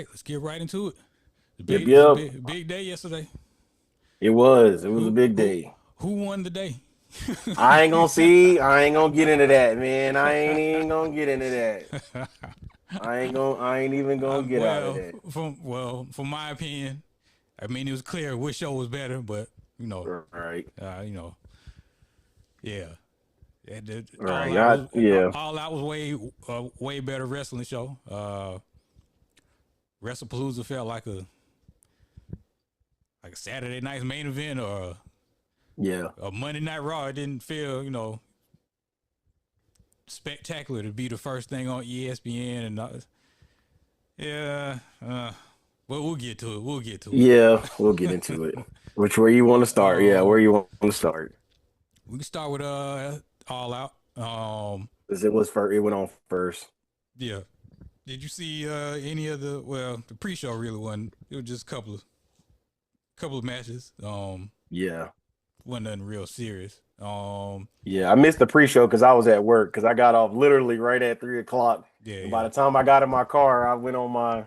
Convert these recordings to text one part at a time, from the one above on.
right, let's get right into it. Yep, It was a yep. big day yesterday. It was. It was a Who big who day. who won the day? I ain't gonna get into that, man. I ain't even gonna get into that. I ain't even gonna get out of that. From my opinion, I mean it was clear which show was better, but you know, Right. uh, you know, yeah. Right. Yeah. All out was way better wrestling show. Wrestlepalooza felt like a Saturday night's main event or Yeah. a Monday Night Raw. It didn't feel spectacular to be the first thing on ESPN and yeah. But we'll get to it. We'll get to Yeah. We'll get into it. Which where you want to it. start? Yeah, where you want to start? We can start with All Out. 'Cause it was first. It went on first. Yeah. Did you see any of the pre-show really wasn't. It was just a couple of matches. Yeah. Wasn't nothing real serious. Yeah. I missed the pre-show because I was at work because I got off literally right at 3 o'clock. Yeah, And by yeah. the time I got in my car, I went on my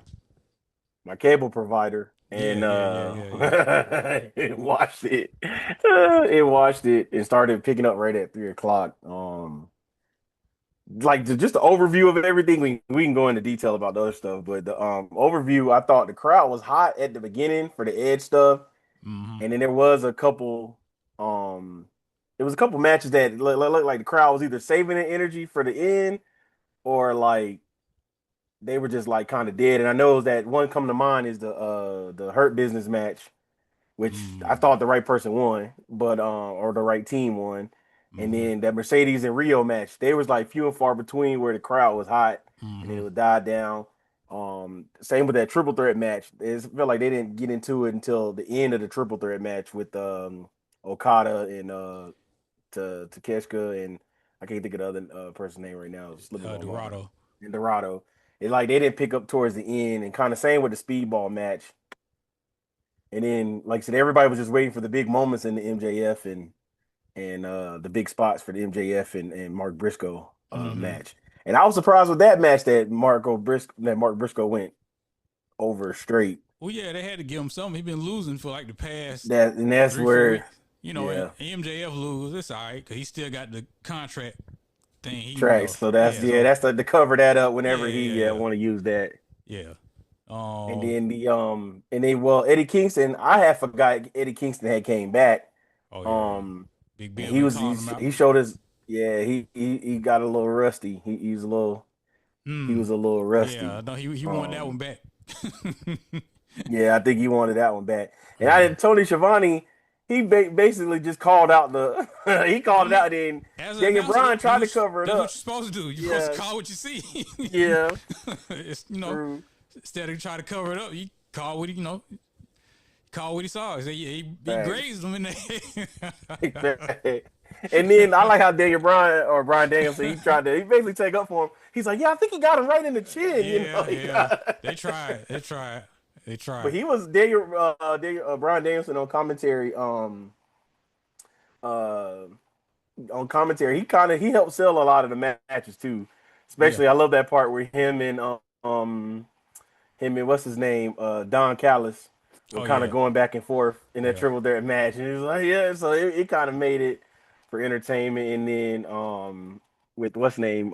cable provider Yeah, and yeah, yeah, yeah, yeah. it watched it. It watched it and started picking up right at 3 o'clock. Like just the overview of everything. We can go into detail about the other stuff, but the overview, I thought the crowd was hot at the beginning for the Edge stuff, Mm-hmm. and then um there was a couple matches that looked like the crowd was either saving the energy for the end or like they were just like kind of dead. And I know that one coming to mind is the Hurt Business match, which I Mm-hmm. thought the right person won, but or the right team won. And Mm-hmm. then that Mercedes and Rio match, they was like few and far between where the crowd was hot and then Mm-hmm. it would die down. Same with that triple threat match. It felt like they didn't get into it until the end of the triple threat match with Okada and Takeshita and I can't think of the other person's name right now. It's slipping my mind. Dorado. And Dorado. It's like they didn't pick up towards the end and kind of same with the speedball match. And then, like I said, everybody was just waiting for the big moments in the MJF and the big spots for the MJF and Mark Briscoe Mm-hmm. match. And I was surprised with that match that Mark Briscoe went over straight. Well, yeah, they had to give him something. He been losing for like the past That's 3 4 where, weeks. You know, and yeah, MJF lose. It's all right because he still got the contract thing. tracks. So Yeah. So that's the to cover that up yeah, whenever he yeah, yeah, want to use that. yeah. And Um. then and then well Eddie Kingston, I had forgot Eddie Kingston had came back. Oh yeah, yeah. Um Big and Bill been calling him out. he showed his yeah, he got a little rusty. He Hmm. was a little Yeah. rusty. No, he won that one Um back. yeah, I think he wanted that one back. And I uh, did Tony Schiavone, he basically just called out the he I called it mean, out then as an Daniel announcer, Bryan tried to cover it that's what you're up. supposed to do. You're supposed to Yeah, call what you see. yeah, It's true. instead of trying to cover it up, you call what call what he saw. He said, yeah, he Thanks. grazed him in there. And then I like how Daniel Bryan or Brian Danielson, he basically take up for him. He's like, yeah, I think he got him right in the chin, Yeah, He yeah. got, They tried. They tried. They but tried. he was Brian Danielson uh, on commentary. He helped sell a lot of the matches too. Yeah. Especially, I love that part where him and what's his name, Don Callis, were Oh kind of yeah. going back and forth in that Yeah. triple threat match, and he was like, yeah, so it kind of made it for entertainment. And then with what's name,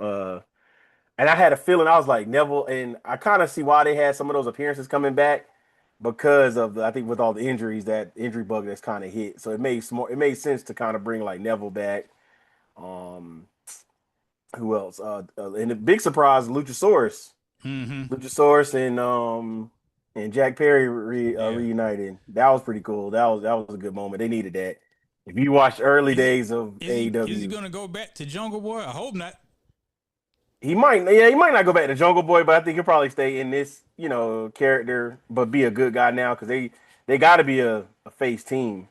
and I had a feeling I was like Neville, and I kind of see why they had some of those appearances coming back because of I think with all the injuries that injury bug that's kind of hit, so it made sense to kind of bring like Neville back. Um, who else? And the big surprise, Mm-hmm. Luchasaurus and Jack Perry Yeah. reunited. That was pretty cool. That was a good moment. They needed that. If you watched early Is he days of is he AEW, gonna go back to Jungle Boy? I hope not. he might not go back to Jungle Boy, but I think he'll probably stay in this character, but be a good guy now because they got to be a face team.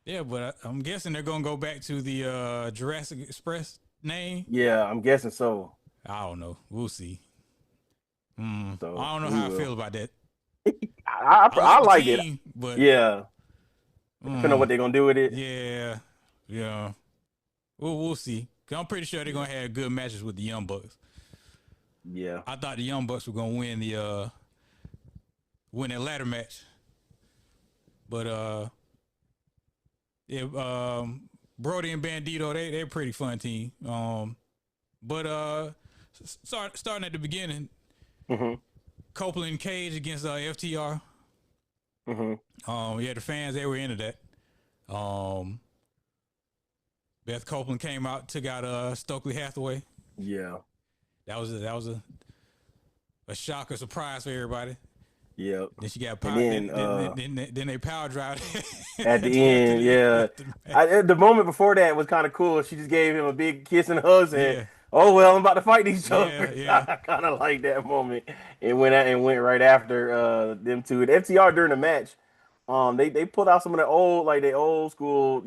Yeah, but I'm guessing they're gonna go back to the Jurassic Express name. Yeah, I'm guessing so. I don't know. We'll see. I So don't know we how I will. feel about that. I I like the like it. team, but Yeah, depending on mm, what they're gonna do with it. yeah, yeah. We'll see. 'Cause I'm pretty sure they're gonna have good matches with the Young Bucks. Yeah, I thought the Young Bucks were gonna win the win that ladder match. But yeah, Brody and Bandito, they're a pretty fun team. But starting at the beginning, Copeland and Cage against FTR. Yeah, the fans, they were into that. Beth Copeland came out, took out Stokely Hathaway. Yeah, that was a shock or surprise for everybody. Yep. Then she got power. Then they power drive at the end. Yeah, the moment before that was kind of cool. She just gave him a big kiss and hug, and oh well, I'm about to fight each other. Yeah. I kind of like that moment. It went right after them two. The FTR during the match, they pulled out some of the old school,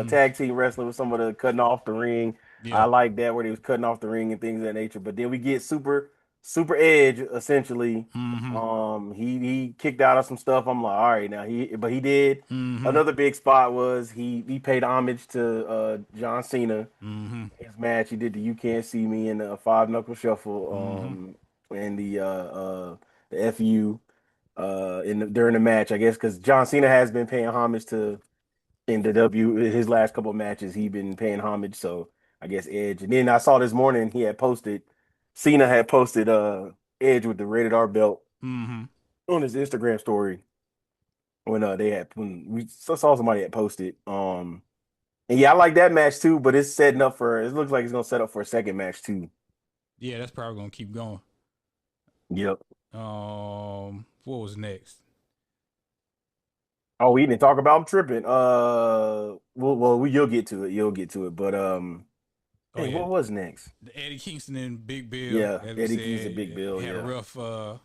tag team wrestling with some of the cutting off the ring. Yeah. I like that where they was cutting off the ring and things of that nature. But then we get Super Edge essentially. He kicked out of some stuff. I'm like, all right, now he did. Another big spot was he paid homage to John Cena. His match, he did the "You Can't See Me" and the 5 Knuckle Shuffle, and the FU during the match, I guess, because John Cena has been paying homage to in the his last couple of matches. He been paying homage, so I guess Edge. And then I saw this morning Cena had posted Edge with the Rated R belt on his Instagram story when we saw somebody had posted. And yeah, I like that match too, but it looks like it's gonna set up for a second match too. Yeah, that's probably gonna keep going. Yep. What was next? Oh, we didn't talk about him tripping. You'll get to it. But what was next? Eddie Kingston and Big Bill. Yeah, Eddie Kingston and Big Bill. Had a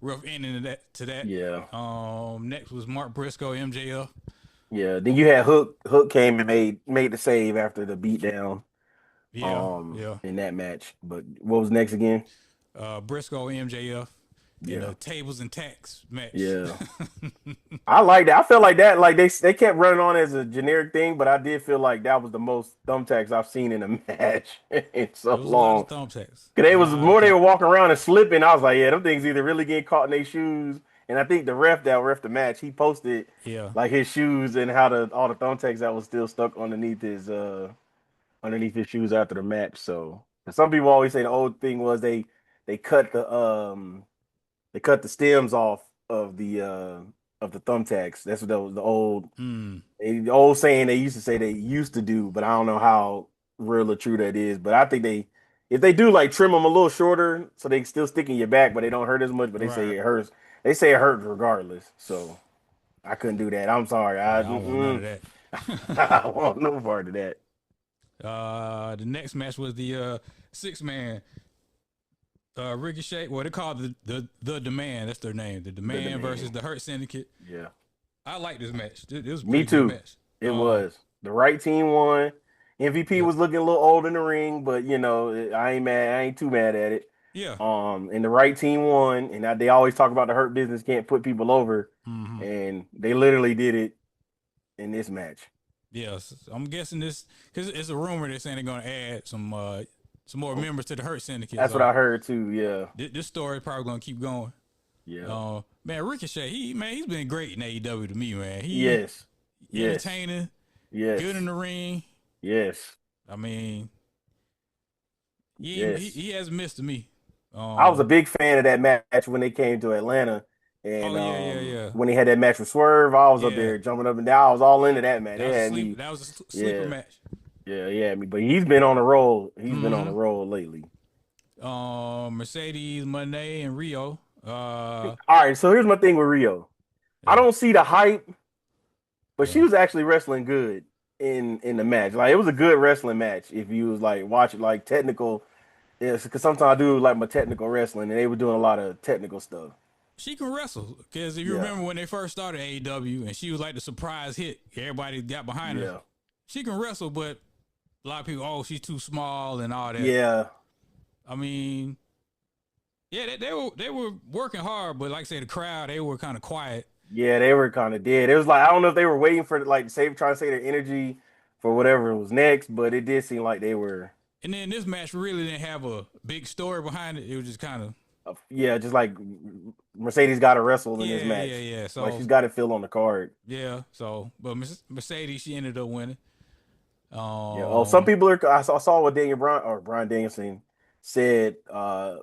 rough ending to that. Yeah. Next was Mark Briscoe, MJF. Yeah. Then you had Hook. Hook came and made the save after the beatdown. Yeah. In that match. But what was next again? Briscoe, MJF. In a tables and tacks match. Yeah. I like that. I felt like that. Like they kept running on as a generic thing, but I did feel like that was the most thumbtacks I've seen in a match in so long. Thumbtacks. They were walking around and slipping. I was like, yeah, them things either really get caught in their shoes. And I think the ref the match, he posted like his shoes and how all the thumbtacks that was still stuck underneath his shoes after the match. So some people always say the old thing was they cut the stems off of the thumbtacks. That's what that was the old saying they used to say they used to do, but I don't know how real or true that is. But I think if they do like trim them a little shorter so they still stick in your back, but they don't hurt as much, but they say it hurts. They say it hurts regardless. So I couldn't do that. I'm sorry. I don't want none of that. I want no part of that. The next match was the 6-man. Ricochet, they call the Demand. That's their name. The Demand versus the Hurt Syndicate. Yeah, I like this match. It was me too. Match. It was the right team won. MVP was looking a little old in the ring, but I ain't mad. I ain't too mad at it. Yeah. And the right team won, and they always talk about the Hurt Business can't put people over, and they literally did it in this match. Yes, I'm guessing this because it's a rumor they're saying they're going to add some more members to the Hurt Syndicate. That's what I heard too. Yeah, this story is probably gonna keep going. Yeah. Man, Ricochet, he's been great in AEW to me, man. Entertaining. Yes. Good in the ring. Yes. I mean, he hasn't missed to me. I was a big fan of that match when they came to Atlanta, and when they had that match with Swerve, I was up there jumping up and down. I was all into that match. That was a sleeper match. Yeah, but he's been on a roll. He's been on a roll lately. Mercedes, Moné, and Rio. All right, so here's my thing with Rio. I don't see the hype, but she was actually wrestling good in the match. Like, it was a good wrestling match if you was like watching like technical. Yes, because sometimes I do like my technical wrestling, and they were doing a lot of technical stuff. She can wrestle because if you remember when they first started AEW, and she was like the surprise hit, everybody got behind her. She can wrestle, but a lot of people, she's too small and all that. Yeah. I mean, they were working hard, but like I said, the crowd, they were kind of quiet. Yeah, they were kind of dead. It was like, I don't know if they were waiting for trying to save their energy for whatever was next, but it did seem like they were. And then this match really didn't have a big story behind it. It was just kind of. Just like Mercedes got to wrestle in this Yeah, match. yeah, yeah. Like So she's got to feel on the card. yeah, so but Mercedes she ended up winning. Yeah. Oh, some Um, people are. I saw what Brian Danielson said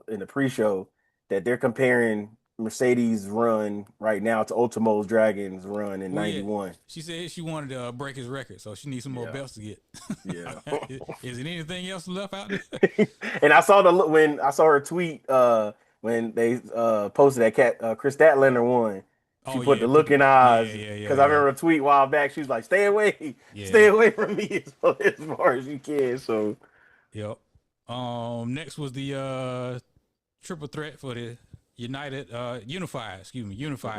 in the pre-show that they're comparing Mercedes' run right now to Ultimo's Dragon's run in well, yeah, '91. she said she wanted to break his record, so she needs some more Yeah. belts to get. Yeah. Is it anything else left out there? And I saw when I saw her tweet when they posted that Chris Statlander won. She Oh put yeah, the look in yeah, eyes yeah, yeah, because I yeah, remember a tweet a while back. She was like, stay yeah. away from me as far as you can." So Yep. Next was the triple threat for the Unified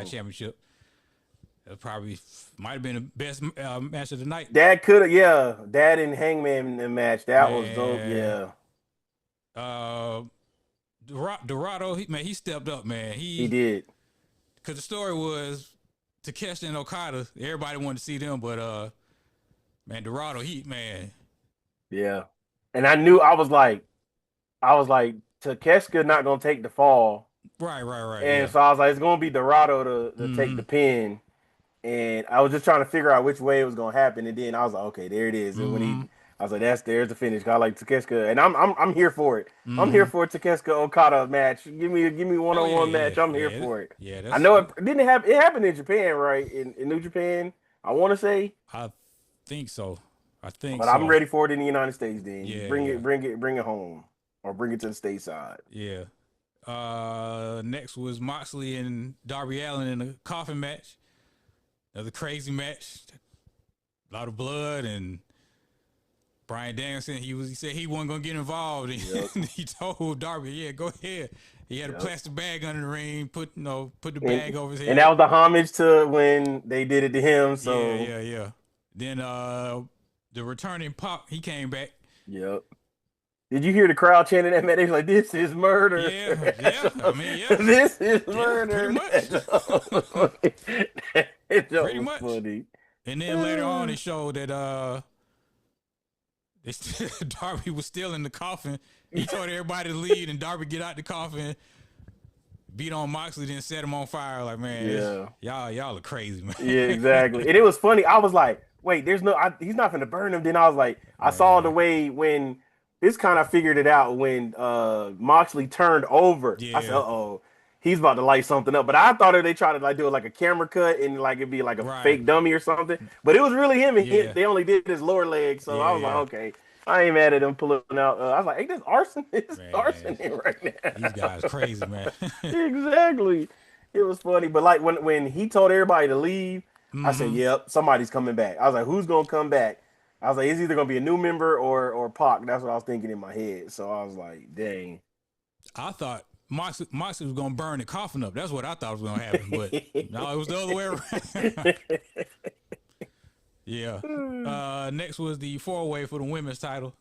Championship. That probably might have been the best match of the night. Dad could have, yeah. Dad and Hangman in the match. That was dope. Man, Yeah, uh, Dorado, he stepped up, man. he did. Because the story was Takeshita and Okada. Everybody wanted to see them, but man, Dorado, man. Yeah, and I was like, Takeshita not gonna take the fall, Right, and yeah. so I was like, it's gonna be Dorado to take Mm-hmm. the pin. And I was just trying to figure out which way it was gonna happen, and then I was like, okay, there it is. And Mm-hmm. I was like, there's the finish. I like Takeshita, and I'm here for it. I'm here Mm-hmm. for a Takeshita Okada match. Give me Oh yeah, 1-on-one yeah, match. I'm here yeah, for it. yeah. I That's know it didn't happen. It happened in Japan, right? In New Japan, I want to say, I think so. I think but I'm so. ready for it in the United States. Then Yeah, bring yeah, it, bring it home, or bring it to the stateside. yeah. Next was Moxley and Darby Allin in a coffin match. Another crazy match. A lot of blood and Brian Danielson. He said he wasn't gonna get involved, and Yep. he told Darby, "Yeah, go ahead." He had a Yep. plastic bag under the ring. Put the And, bag over his and head. that was the homage to when they did it to him. Yeah, So, yeah, yeah. Then the returning Pop, he came back. yep. Did you hear the crowd chanting that man? They was like, "This is murder." Yeah, yeah. I mean, yeah, This is yeah, murder. pretty much. It Pretty was much. funny. And then later on, it showed that Darby was still in the coffin. He told everybody to leave, and Darby get out the coffin, beat on Moxley, then set him on fire. Like, man, Yeah. y'all are crazy, man. Yeah, exactly. And it was funny. I was like, wait, he's not gonna burn him. Then I was like, I saw the Man. way when this kind of figured it out when Moxley turned over. I said, Yeah. oh, he's about to light something up. But I thought they tried to like do it like a camera cut and like it'd be like a Right. fake dummy or something. But it was really him. And Yeah. they only did his lower leg. So I Yeah, was like, yeah. okay. I ain't mad at him pulling out. I was like, hey, this arson. It's arson Man. in right now. These guys crazy, man. Exactly. It was funny. But like when he told everybody to leave, I said, Mm-hmm. yep, somebody's coming back. I was like, who's gonna come back? I was like, it's either gonna be a new member or Pac. That's what I was thinking in my head. So I was like, dang. I thought Moxley was gonna burn the coffin up. That's what I thought was gonna happen, but no, it was the other way around. Yeah. Next was the 4-way for the women's title.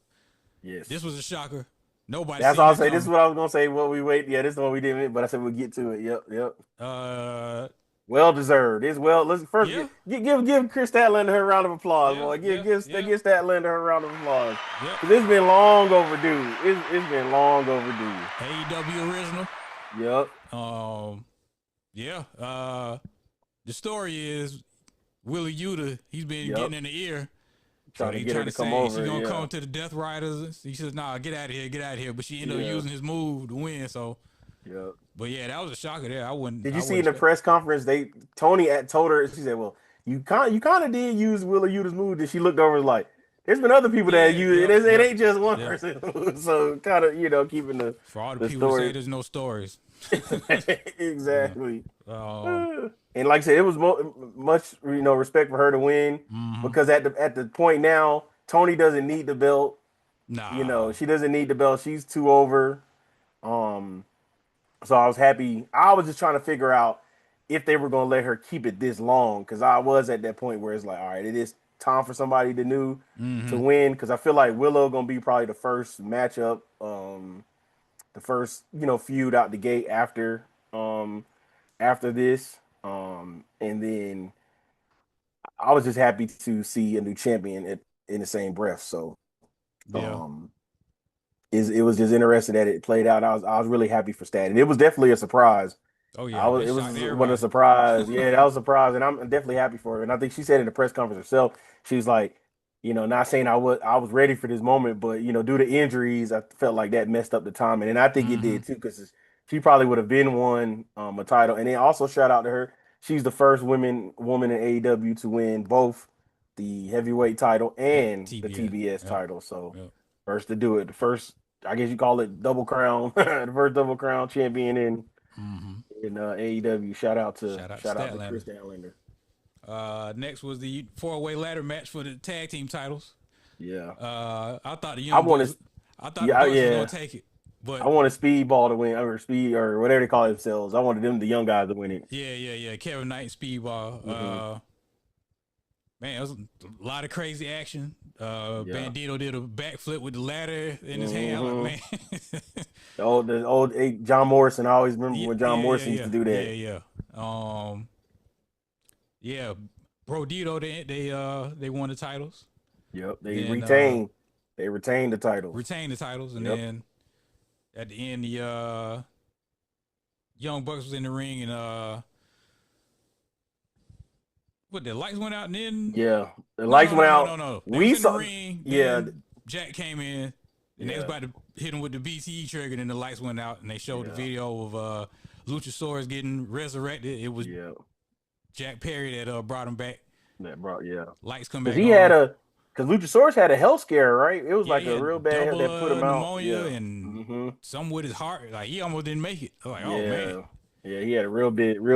Yes. This was a shocker. Nobody That's seen all I'll that say. This is coming. what I was gonna say. What we wait. Yeah, this is what we did, but I said we'll get to it. Yep. Uh, Well deserved. It's well. Let's first yeah, give Chris Statlander her round of applause, yeah, boy. yeah, yeah, Give Statlander her round of applause. yeah. Cause it's been long overdue. It's been long overdue. AEW original. Yep. Yeah. The story is Willie Yuta. He's been Yep. getting in the ear. So Trying to they get her trying to to come say over. she gonna Yeah. come to the Death Riders. He says, "Nah, get out of here." But she ended up Yeah. using his move to win. So, Yep. but yeah, that was a shocker there. Did I you see wouldn't in the expect. press conference Tony told her, she said, "Well, you kind of did use Willa Yuta's move." Then she looked over and was like, "There's been other people that Yeah, use it. yep, It yep, ain't just one yep. person." So kind of keeping For all the the people who say story there's no stories. exactly. Um, And like I said, it was much respect for her to win mhm. because at the point now, Tony doesn't need the belt. Nah. She doesn't need the belt. She's too over. Um, so I was happy. I was just trying to figure out if they were going to let her keep it this long because I was at that point where it's like, all right, it is time for somebody new to Mm-hmm. win because I feel like Willow going to be probably the first matchup, the first feud out the gate after this, and then I was just happy to see a new champion in the same breath. So Yeah. um, it was just interesting that it played out. I was really happy for Stat, and it was definitely a surprise Oh yeah, that It was shocked one of the everybody. surprise. Yeah, that was a surprise, and I'm definitely happy for her. And I think she said in the press conference herself, she was like, not saying I was ready for this moment, but due to injuries, I felt like that messed up the timing, and I think it Mm-hmm. did too, because she probably would have been won a title. And then also shout out to her, she's the first woman in AEW to win both the heavyweight title And and the TBS. TBS Yep. title. So Yep. first to do it, the first, I guess you call it double crown, the first double crown champion Mm-hmm. in AEW. Shout out to Shout out to Chris Statlander. Statlander. Next was the 4-way ladder match for the tag team titles. Yeah, I thought the I Young want Bucks, to. I thought the Yeah, Bucks was yeah. gonna take it, I but want a speedball to win, or speed, or whatever they call themselves. I wanted them, the young guys, to win it. yeah. Kevin Knight and Speedball. Hmm. Man, it was a lot of crazy action. Yeah. Bandito did a backflip with the ladder in his hand. I'm Hmm. like, man. The old John Morrison. I always remember Yeah, when John yeah, Morrison used yeah, to do yeah, that. yeah. Yeah, Brodito, they won the titles. Yep. Then They retained the titles. retained the titles, and Yep. then at the end, the Young Bucks was in the ring, and what, the lights went out, and then Yeah. The no, lights no, went no, no, out. no, no. They We was in the saw. ring. Yeah. Then Jack came in, and they was Yeah. about to hit him with the BTE trigger, and then the lights went out, and they showed the Yeah. video of Luchasaurus getting resurrected. It was Yeah. Jack Perry that brought him back. That brought. Yeah. Lights come Because back on. because Luchasaurus had a health scare, right? It was Yeah, like he a real had bad double that put him out. pneumonia Yeah. and Hmm. some with his heart. Like, he almost didn't make it. I was like, oh man. Yeah. Yeah. He had a real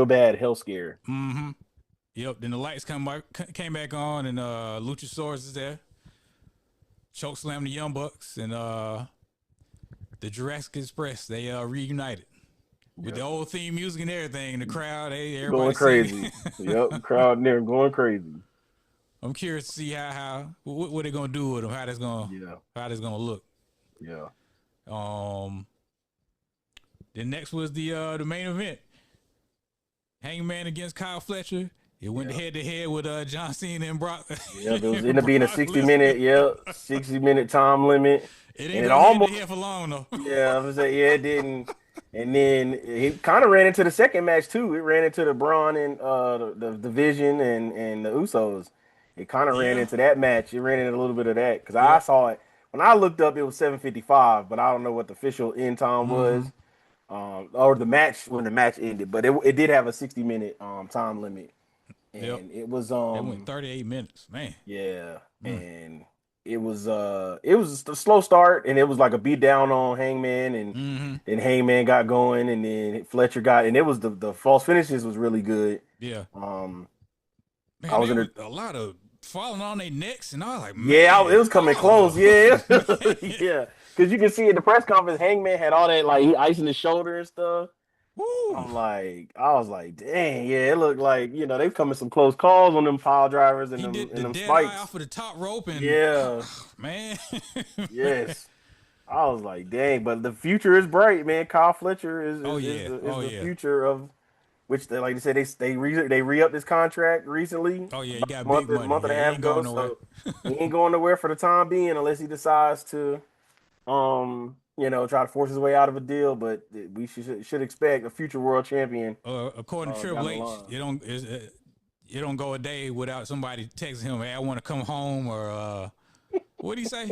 bad health scare. Mm-hmm. Yep. Then the lights came back on, and Luchasaurus is there. Choke slam the Young Bucks, and the Jurassic Express, they reunited with the old theme music and everything. And the crowd, everybody Going singing. crazy. Yep. Crowd in there going crazy. I'm curious to see what they're gonna do with them, how that's gonna look. Yeah. Then next was the main event. Hangman against Kyle Fletcher. It went head to head with John Cena and Brock. Yeah, it was ended up being a Brock 60-minute, Lesnar. 60-minute time limit. It And didn't it go almost, head to head for long though. yeah, I was like, yeah, it didn't. And then it kind of ran into the second match too. It ran into the Braun and the Division and the Usos. It kind of ran Yeah. into that match. It ran into a little bit of that because I Yep. saw it when I looked up. It was 7:55, but I don't know what the official end time was, or the match when the match ended. But it did have a 60-minute time limit, and Yep. it was It went 38 minutes, man. yeah, and it was a slow start, and it was like a beat down on Hangman, and then Hangman got going, and then Fletcher got, and it was the false finishes was really good. Yeah. Um, Man, I was there in was a lot of falling on their necks, and I was like, man, yeah, it was coming close, yeah, Man. yeah, because you can see in the press conference, Hangman had all that like he icing his shoulder and stuff. Woo. I was like, dang, yeah, it looked like they coming some close calls on them pile drivers and He them did the them dead spikes. eye off of the top rope, and Yeah, man. yes. I was like, dang, but the future is bright, man. Kyle Fletcher is Oh, is yeah. the future of which they like they said they re-upped his contract recently. Oh yeah, he got month, big money. month and a Yeah, he half ain't ago. going nowhere. So he ain't going nowhere for the time being unless he decides to try to force his way out of a deal. But we should expect a future world champion. According to down Triple the H, line. it don't go a day without somebody texting him, "Hey, I want to come home," or what do you say?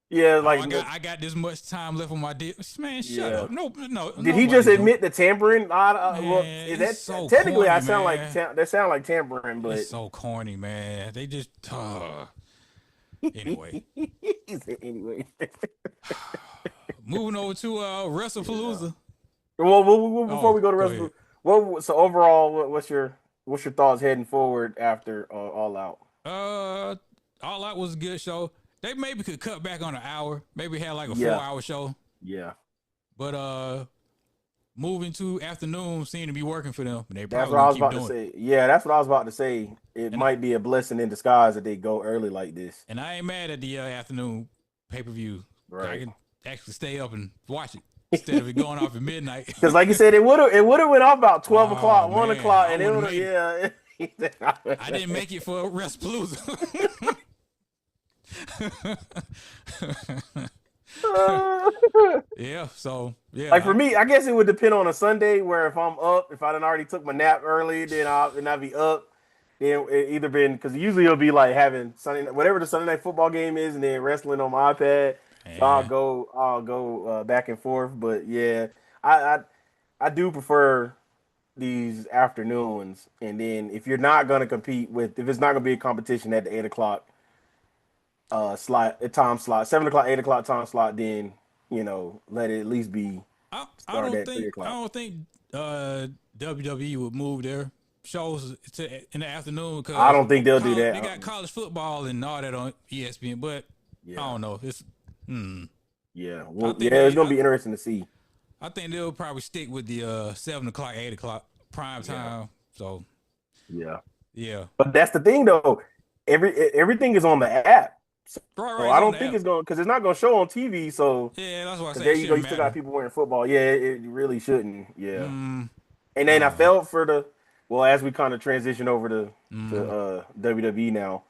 Yeah, Oh, like I got this much time left on my deal. Man, shut Yeah. up. No. Did he just admit the tampering? Well, Man, that it's so technically I corny, sound man. like that sound like tampering, but It's so corny, man. They just anyway. Anyway. Moving over to Wrestlepalooza. Well, before we go to go wrestling, so overall, what's your thoughts heading forward after All Out? All Out was a good show. They maybe could cut back on an hour. Maybe have like a Yeah. 4-hour show. Yeah, But moving to afternoon seemed to be working for them. And they that's probably what I was gonna about keep to doing it. say. Yeah, that's what I was about to say. It might be a blessing in disguise that they go early like this. And I ain't mad at the afternoon pay-per-view. I Right. can actually stay up and watch it instead of it going off at midnight. Because, like you said, it would have went off about 12 Oh, o'clock, 1 man, o'clock, I and it would've would have. made Yeah. I didn't make it for Wrestlepalooza. Yeah. So yeah. Like for me, I guess it would depend on a Sunday where if I'm up, if I done already took my nap early, then I'd be up. Then it either been because usually it'll be like having Sunday whatever the Sunday night football game is, and then wrestling on my iPad. So Yeah. I'll go back and forth. But yeah, I I, I do prefer these afternoon ones. And then if you're not gonna compete with, if it's not gonna be a competition at the 8 o'clock slot, time slot, 7 o'clock, 8 o'clock time slot, then let it at least be I start don't at three think I o'clock. don't think WWE would move their shows in the afternoon I because don't think they'll do they that. got college football and all that on ESPN. But I Yeah, don't know. It's yeah. I Well, think yeah, it's they gonna be interesting to see. I think they'll probably stick with the 7 o'clock, 8 o'clock prime Yeah, time. So yeah. yeah, But that's the thing though. Everything is on the app, so right. It's I on don't the think app. it's going because it's not going to show on TV. So Yeah, that's why I because say there it you go, shouldn't you still got matter. people wearing football. Yeah, it really shouldn't. Yeah, Mm, and I then I don't know. felt for the well as we kind of transition over to Mm, WWE now.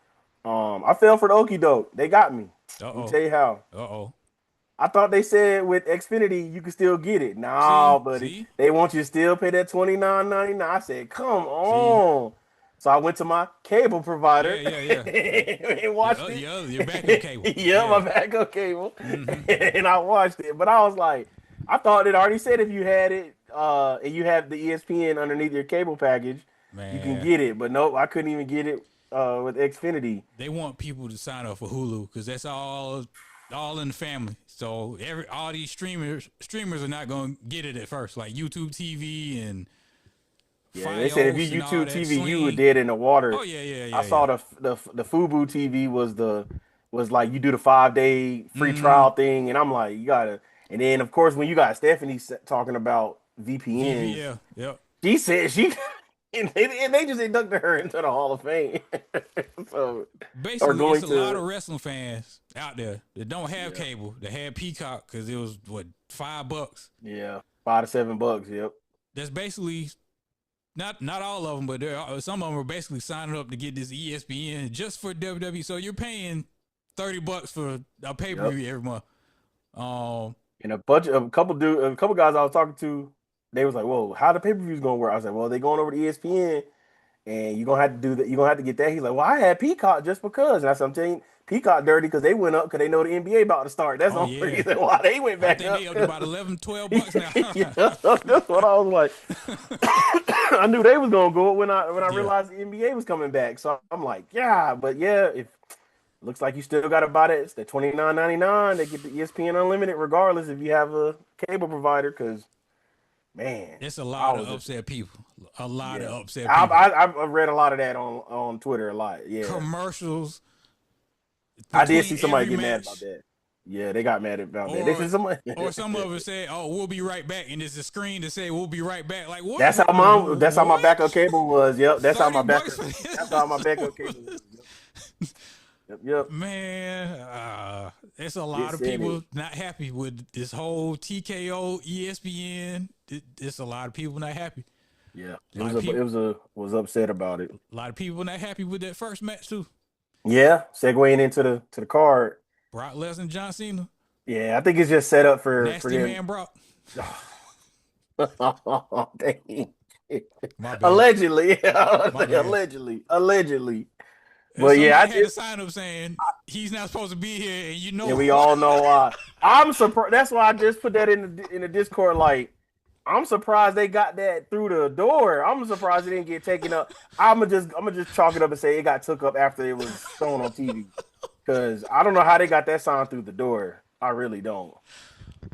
I fell for the okie doke. They got me. Let me uh-oh. tell you how. Uh-oh. I thought they said with Xfinity you could still get it. See? No, buddy. See? They want you to still pay that $29.99. I said, come See? on. So I went to my cable provider Yeah. and watched it. Your backup cable. Yeah, my Yeah. backup cable. Mm-hmm. And I watched it. But I was like, I thought it already said if you had it and you have the ESPN underneath your cable package, you can Man, get it. But nope, I couldn't even get it with Xfinity. they want people to sign up for Hulu because that's all in the family. So all these streamers are not gonna get it at first, like YouTube TV and Yeah, they said if Fios and you all YouTube that. TV, you were Sling. dead in the Oh water. I yeah. saw the Fubu TV was like you do the 5 day free Mm, trial thing, and I'm like you gotta. And then of course when you got Stephanie talking about VPNs, VPL. Yep. she said she and they just inducted her into the Hall of Fame. So or Basically, it's going a lot to of wrestling fans out there that don't have yeah cable. That had Peacock because it was what $5. yeah $5 to $7. Yep. That's basically not all of them, but some of them are basically signing up to get this ESPN just for WWE. So you're paying $30 for a pay per Yep. view every month. Um, And a couple guys I was talking to, they was like, "Whoa, how the pay per views gonna work?" I was like, "Well, they going over to ESPN, and you're gonna have to do that. You're gonna have to get that." He's like, "Well, I had Peacock just because," and I said, "I'm telling you, Peacock dirty because they went up because they know the NBA about to start. That's the oh only yeah, reason why they went I back think they up." up to about 11, $12 now. Yeah, that's what I was like. I knew they was gonna go up when I Yeah, realized the NBA was coming back. So I'm like, yeah, but yeah, if looks like you still got to buy that. It's the $29.99. They get the ESPN Unlimited regardless if you have a cable provider. Because man, it's a I lot of was just upset people. A lot of yeah. upset I, people. I I've read a lot of that on Twitter a lot. Yeah, Commercials I did between see somebody every get mad about match, that. Yeah, they got mad about that. They or said somebody. or some of us say, "Oh, we'll be right back," and there's a screen to say, "We'll be right back." Like what? That's how my backup What? cable was. Yep, that's how my $30 backup. for That's how my this? backup cable was. Yep. Man, it's a It lot of said it. people not happy with this whole TKO ESPN. It's a lot of people not happy. Yeah, A lot of people, was upset about it. a lot of people not happy with that first match too. Yeah, segueing into the card. Brock Lesnar, John Cena, Yeah, I think it's just set up for Nasty them. Man Brock. Dang. My bad, Allegedly, my bad. allegedly. And But yeah, somebody had to sign up saying he's not supposed to be here, and you know and we why. all know why. I'm surprised. That's why I just put that in the Discord. Like, I'm surprised they got that through the door. I'm surprised it didn't get taken up. I'm gonna just chalk it up and say it got took up after it was shown on TV. Because I don't know how they got that sign through the door. I really don't.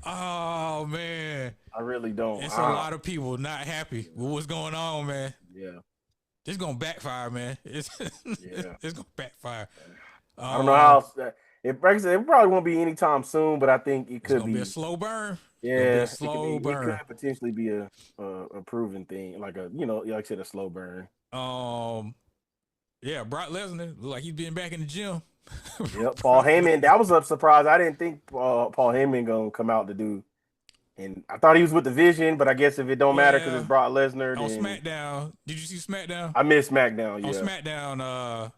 Oh man, I really don't. it's a lot of people not happy with what's going on, man. Yeah, It's gonna backfire, man. It's yeah. it's gonna backfire. I don't know how else it probably won't be anytime soon, but I think it It's could gonna be a be. slow burn. It's gonna be a Yeah, slow it could burn. potentially be a proven thing, like like I said, a slow burn. Um, yeah, Brock Lesnar look like he's been back in the gym. Yep, Paul Heyman. That was a surprise. I didn't think Paul Heyman gonna come out to do, and I thought he was with the Vision, but I guess if it don't matter because it's Well, Brock Lesnar, on then SmackDown, did you see SmackDown? I miss SmackDown. On Yeah, SmackDown,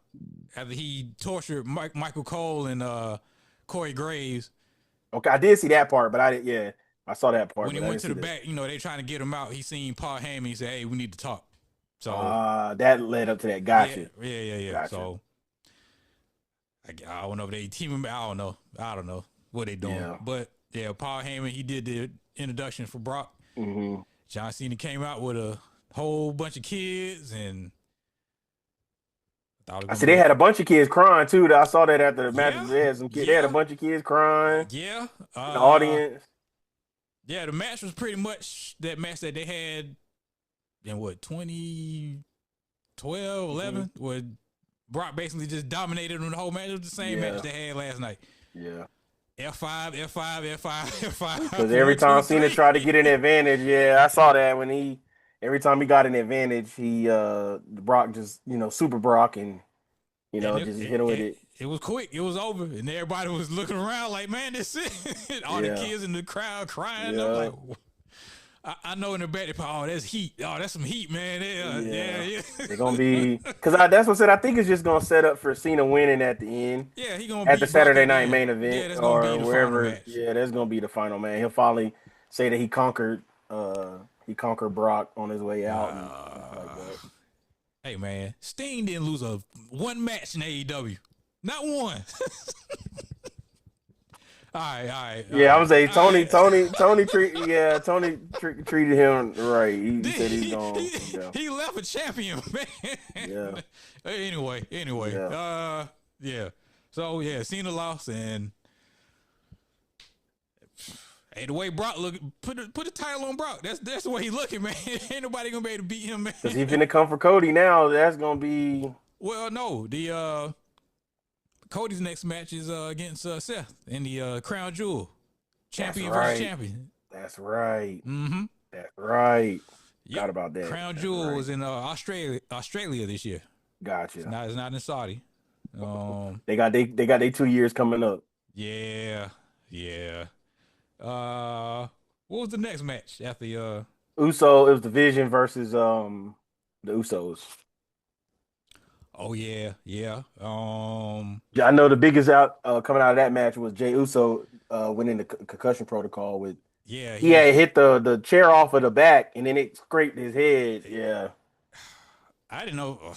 after he tortured Michael Cole and Corey Graves, Okay, I did see that part, but I did. Yeah, I saw that part, When he but I went didn't to see the the. back, they trying to get him out. He seen Paul Heyman. He said, "Hey, we need to talk." So That led up to that. yeah, Gotcha. yeah. Gotcha. So I don't know if they team him. I don't know what they doing. Yeah. But yeah, Paul Heyman, he did the introduction for Brock. Mm-hmm. John Cena came out with a whole bunch of kids, and I thought it I was see gonna they be had a bunch of kids crying too. I saw that after the match. yeah, They had some kids. They had a yeah, bunch of kids crying yeah. in the audience. Yeah, the match was pretty much that match that they had in what 2012, Mm-hmm. 11, where Brock basically just dominated them the whole match. It was the same match Yeah. they had last night. Yeah. F5, F5, F5, Because F5, every one, two, time Cena three. tried to get an advantage, yeah, I saw that when every time he got an advantage, Brock just, super Brock and, And just hit him with it. it was quick. It was over. And everybody was looking around like, man, this it. All the Yeah. kids in the crowd crying. I'm Yeah. like, I know in the back, oh, that's heat. Oh, that's some heat, man. Yeah. They're gonna be because that's what I said. I think it's just gonna set up for Cena winning at the end, Yeah, he gonna at the beat Brock Saturday at the night end. main event Yeah, that's gonna be or the final wherever. match. Yeah, that's gonna be the final man. He'll finally say that he conquered Brock on his way out and stuff like that. Hey man, Sting didn't lose one match in AEW. Not one. All right. Yeah, I would say Tony Right. treated him right. He said he's gonna. Yeah. He left a champion, man. Yeah. Anyway. Yeah. Yeah. So yeah, Cena lost, and hey, the way Brock look, put a title on Brock. That's the way he looking, man. Ain't nobody gonna be able to beat him, man. Because he's finna come for Cody now. That's gonna be. Well, no, the Cody's next match is against Seth in the Crown Jewel, champion versus champion. That's right. Mm-hmm. That's right. Yep. Forgot about that. Crown Jewel was in Australia this year. Gotcha. It's not in Saudi. They got they 2 years coming up. Yeah. What was the next match after Uso? It was Division versus the Usos. Oh yeah. I know the biggest out coming out of that match was Jey Uso went into concussion protocol with. Yeah, he had hit the chair off of the back and then it scraped his head. Yeah, I didn't know.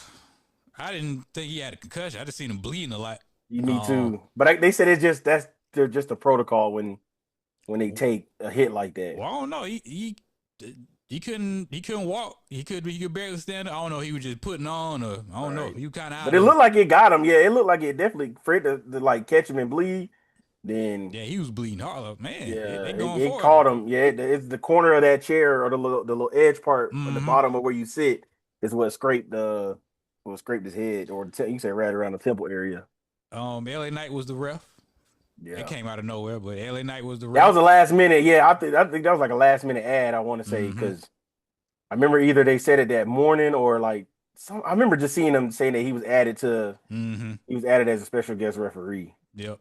I didn't think he had a concussion. I just seen him bleeding a lot. Me too. But they said they're just a protocol when they take a hit like that. Well, I don't know. He couldn't walk. He could barely stand up. I don't know. He was just putting on, or I don't know. He kind of. But it looked like it got him. Yeah, it looked like it definitely afraid to like catch him and bleed. Then he was bleeding hard. Man, yeah, it caught him. Yeah, it's the corner of that chair or the little edge part at the bottom of where you sit is what scraped his head, or you say right around the temple area. LA Knight was the ref. Yeah, it came out of nowhere, but LA Knight was the ref. That was a last minute. Yeah, I think that was like a last minute ad. I want to say because I remember either they said it that morning or like I remember just seeing them saying that he was added as a special guest referee. Yep.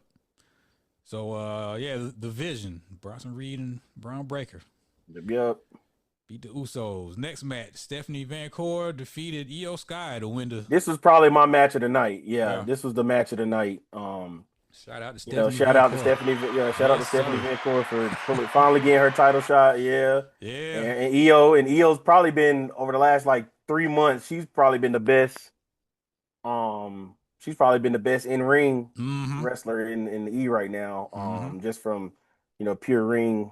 So the Vision, Bronson Reed and Braun Breaker. Yep. Beat the Usos. Next match, Stephanie Van Cor defeated Io Sky to win the. This was probably my match of the night. Yeah. This was the match of the night. Shout out to Stephanie. Shout out to Stephanie. Yeah, shout out to Stephanie Van Cor for finally getting her title shot. Yeah. Yeah. And Io's probably been over the last like 3 months. She's probably been the best. She's probably been the best in ring wrestler in the E right now. Just from pure ring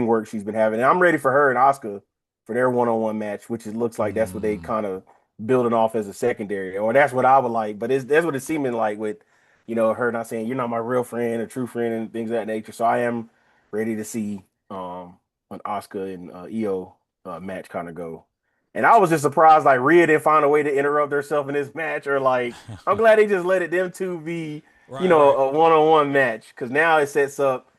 work she's been having. And I'm ready for her and Asuka for their one-on-one match, which it looks like that's what they kind of building off as a secondary, or that's what I would like. But that's what it's seeming like with her not saying you're not my real friend or true friend and things of that nature. So I am ready to see an Asuka and Io match kind of go. And I was just surprised like Rhea didn't find a way to interrupt herself in this match, or like I'm glad they just let them two be a one-on-one match, because now it sets up.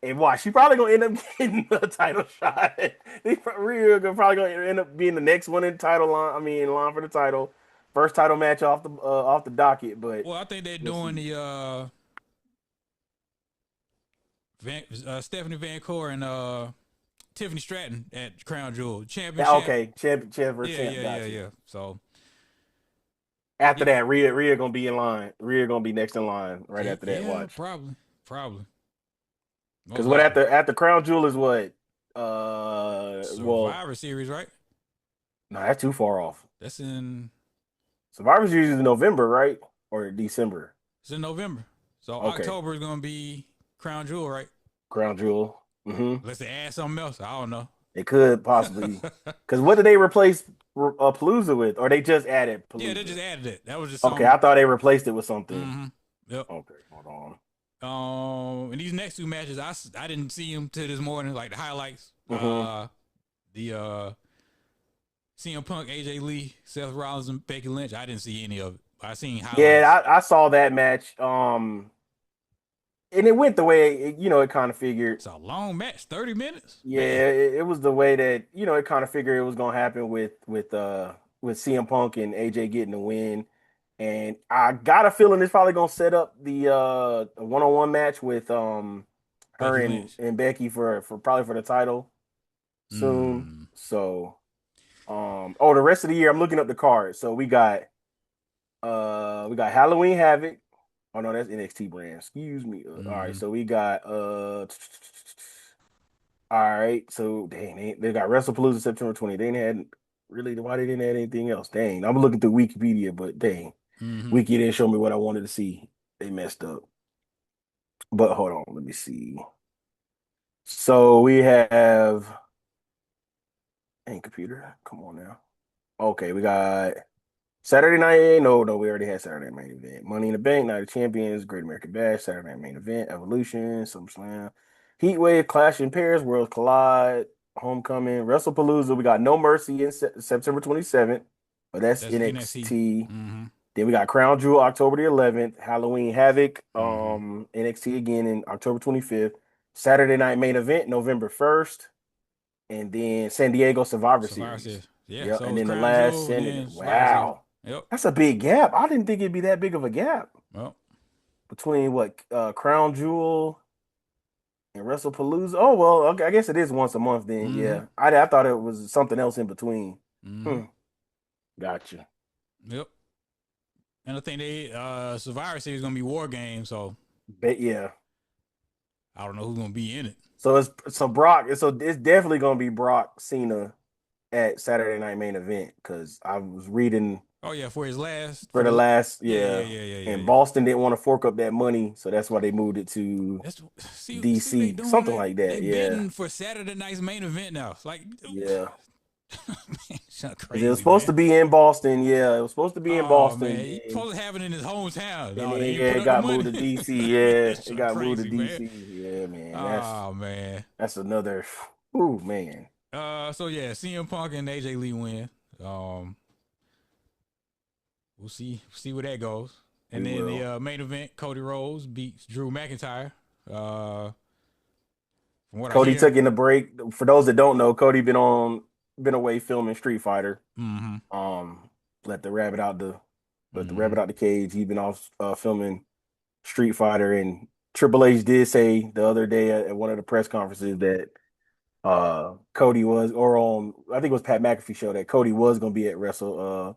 And watch, she probably gonna end up getting a title shot. Rhea probably gonna end up being the next one in title line. I mean, in line for the title, first title match off the docket. But I think they're doing the Stephanie Van Cor and Tiffany Stratton at Crown Jewel Championship. Okay, champ versus champ. Yeah. So after that, Rhea gonna be in line. Rhea gonna be next in line right after that. Watch. Probably. Because Most what likely. after Crown Jewel is what? Well, Survivor Series, right? no, that's too far off. That's in Survivor Series is November, right? Or December? it's in November. So Okay, October is gonna be Crown Jewel, right? Crown Jewel. Unless they add something else. I don't know. It could possibly. Because what did they replace Palooza with? Or they just added Yeah, they Palooza? just added it. That was just Okay, I some. thought they replaced it with something. Mm-hmm. Yep. Okay, hold on. And these next two matches, I didn't see them till this morning, like the highlights. Mm-hmm. The CM Punk, AJ Lee, Seth Rollins, and Becky Lynch. I didn't see any of it. I seen highlights. Yeah, I saw that match. And it went the way it kind of figured. It's a long match, 30 minutes. Yeah, Man, it was the way that it kind of figured it was gonna happen with CM Punk and AJ getting the win. And I got a feeling it's probably gonna set up the one-on-one match with her Becky and, Lynch. and Becky for probably for the title soon. Mm. So the rest of the year I'm looking up the card. So we got Halloween Havoc. Oh no, that's NXT brand. Excuse me. All right, Mm-hmm. so we got all right, so dang, they got Wrestlepalooza September 20th. They didn't had really why they didn't add anything else. Dang, I'm looking through Wikipedia, but dang, Mm-hmm. Wiki didn't show me what I wanted to see. They messed up. But hold on, let me see. So we have, dang computer, come on now. Okay, we got Saturday night. No, we already had Saturday night main event. Money in the Bank, Night of Champions, Great American Bash, Saturday night main event, Evolution, SummerSlam, Heatwave, Clash in Pairs, Worlds Collide, Homecoming, WrestlePalooza. We got No Mercy in September 27th, but that's That's NXT. NXT. Mm-hmm. Then we got Crown Jewel October the 11th, Halloween Havoc, Mm-hmm. NXT again in October 25th, Saturday night main event November 1st, and then San Diego Survivor Survivor Series. Series. Yeah, Yep, so it and was then the Crown last Jewel and Sunday. then Survivor Series. Wow. Yep. That's a big gap. I didn't think it'd be that big of a gap Well. between what Crown Jewel and WrestlePalooza. Oh well, okay, I guess it is once a month then. Mm-hmm. Yeah, I thought it was something else in between. Mm-hmm. Hmm. Gotcha. Yep. And I think they Survivor Series is gonna be War Games, so But yeah, I don't know who's gonna be in it. so it's definitely gonna be Brock Cena at Saturday Night Main Event because I was reading Oh yeah, for his last for for the the last yeah yeah yeah, yeah yeah yeah and yeah. Boston didn't want to fork up that money, so that's why they moved it to That's see what they DC, doing. something like They that. Yeah, bidding for Saturday night's main event now. It's like yeah. man, it's not Because it was crazy, supposed man. to be in Boston. Yeah, it was supposed to be in Oh Boston. man, he supposed to have it in his hometown. And No, then they ain't yeah, put it up the got money. moved to DC. Yeah, It's it so got moved to crazy, man. DC. Yeah, man. Oh man. That's another. Ooh, man. So yeah, CM Punk and AJ Lee win. Um, we'll see where that goes. We And then the will. main event, Cody Rhodes beats Drew McIntyre. From what I Cody hear, took in the break. For those that don't know, Cody been away filming Street Fighter. mm-hmm, Um, let the rabbit out the let the mm-hmm, rabbit out the cage. He's been off filming Street Fighter, and Triple H did say the other day at one of the press conferences that Cody was, or on I think it was Pat McAfee show that Cody was going to be at WrestlePalooza.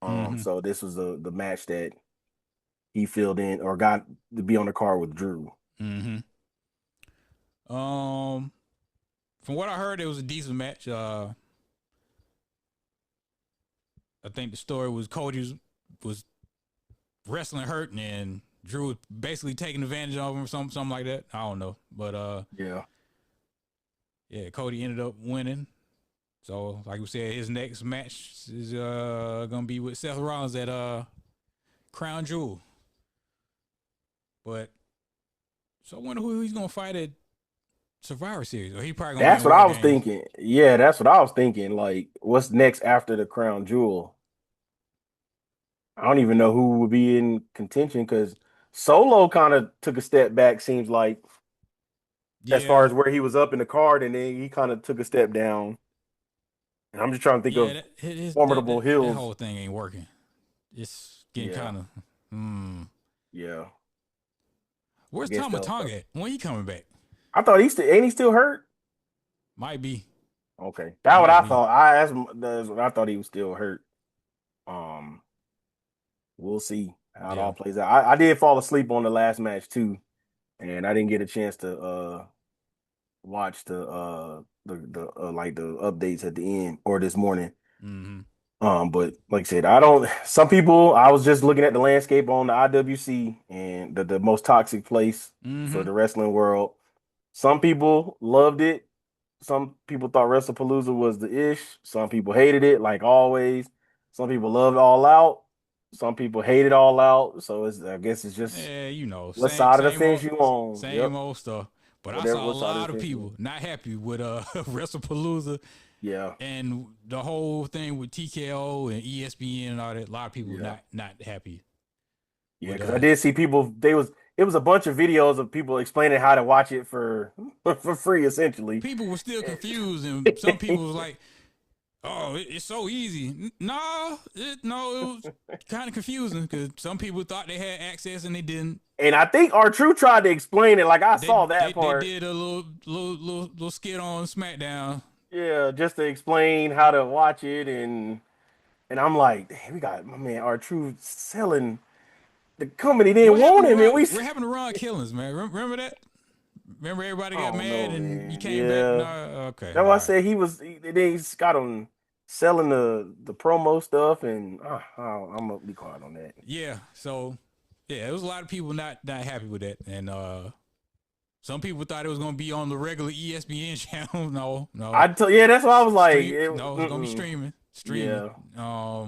mm-hmm, So this was the match that he filled in or got to be on the card with Drew. mm-hmm. Um, from what I heard, it was a decent match. I think the story was was wrestling hurt and Drew was basically taking advantage of him or something like that. I don't know, but Yeah, yeah, Cody ended up winning. So, like we said, his next match is gonna be with Seth Rollins at Crown Jewel. But so I wonder who he's gonna fight at Survivor Series, or he probably gonna be that's in what War I was Games. thinking. Yeah, that's what I was thinking. Like, what's next after the Crown Jewel? I don't even know who would be in contention because Solo kind of took a step back. Seems like as far Yeah, as where he was up in the card, and then he kind of took a step down. And I'm just trying to think yeah, of that formidable that hills. whole thing ain't working. It's getting Yeah, kind of. Hmm. yeah. I Where's guess Tom they'll. Matonga at? When he coming back? I thought he still hurt. Might be, Okay, that's what might I be. thought. That's what I thought he was still hurt. Um, we'll see how it Yeah. all plays out. I did fall asleep on the last match too. and I didn't get a chance to watch the like the updates at the end or this morning. Mm-hmm. But like I said, I don't. Some people, I was just looking at the landscape on the IWC and the most toxic place Mm-hmm. for the wrestling world. Some people loved it. Some people thought Wrestlepalooza was the ish. Some people hated it, like always. Some people loved All Out. Some people hated All Out. So I guess it's just Yeah, you know, what same side of the same fence old you on. same Yep. old stuff. But I Whatever, saw a what side of lot the of fence you people on. not happy with Wrestlepalooza Yeah. and the whole thing with TKO and ESPN and all that. A lot of people Yeah. not happy Yeah, with because I did see people. It was a bunch of videos of people explaining how to watch it for for free, essentially. people were still confused and some people was like, "Oh, it's so easy." No, it was kind of confusing because some people thought they had access and they didn't. And I think our True tried to explain it. Like I They saw they that they part. did a little skit on SmackDown. Yeah, just to explain how to watch it, and I'm like, damn, we got my man our True selling the company didn't What happened want to him, and Ron? we. What happened to Ron Killings, man? Remember that? Remember everybody I got don't mad know, and you man. came back? No, Yeah, okay, that's all why I right. said they just got him selling the promo stuff, and I'm gonna be quiet on that. Yeah, so yeah, there was a lot of people not happy with that, and some people thought it was gonna be on the regular ESPN channel. No, Yeah, that's why I was like, No, it's gonna be streaming. yeah,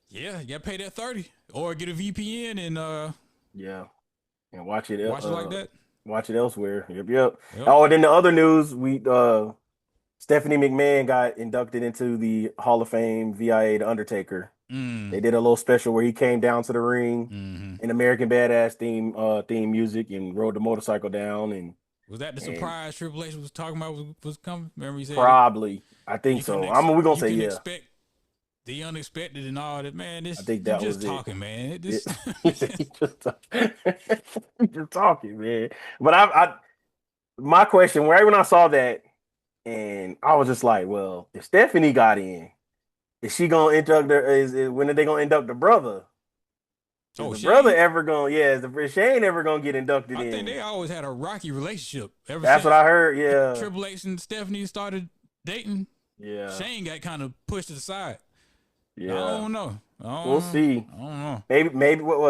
Yeah, you gotta pay that 30 or get a VPN and yeah, and watch it, watch it like that. watch it elsewhere. Yep, yep. Yep. Oh, and then the other news, we Stephanie McMahon got inducted into the Hall of Fame via The Undertaker. Mm. They did a little special where he came down to the ring Mm-hmm. in American Badass theme music and rode the motorcycle down Was that the and surprise Triple H was talking about was coming? Remember he said it. probably I think so. We're gonna You say can yeah. expect the unexpected and all that. Man, I this think you that just was it. talking, man. It This he just he just talking, man. But my question, right when I saw that, and I was just like, well, if Stephanie got in, is she gonna induct her? When are they gonna induct the brother? Is oh the brother Shane. ever gonna? Yeah, is the Shane ever gonna get inducted I think in? they always had a rocky relationship ever That's what since I heard. Yeah, Triple H and Stephanie started dating. yeah, Shane got kind of pushed to the side. I yeah. don't know. We'll see. I don't know. Maybe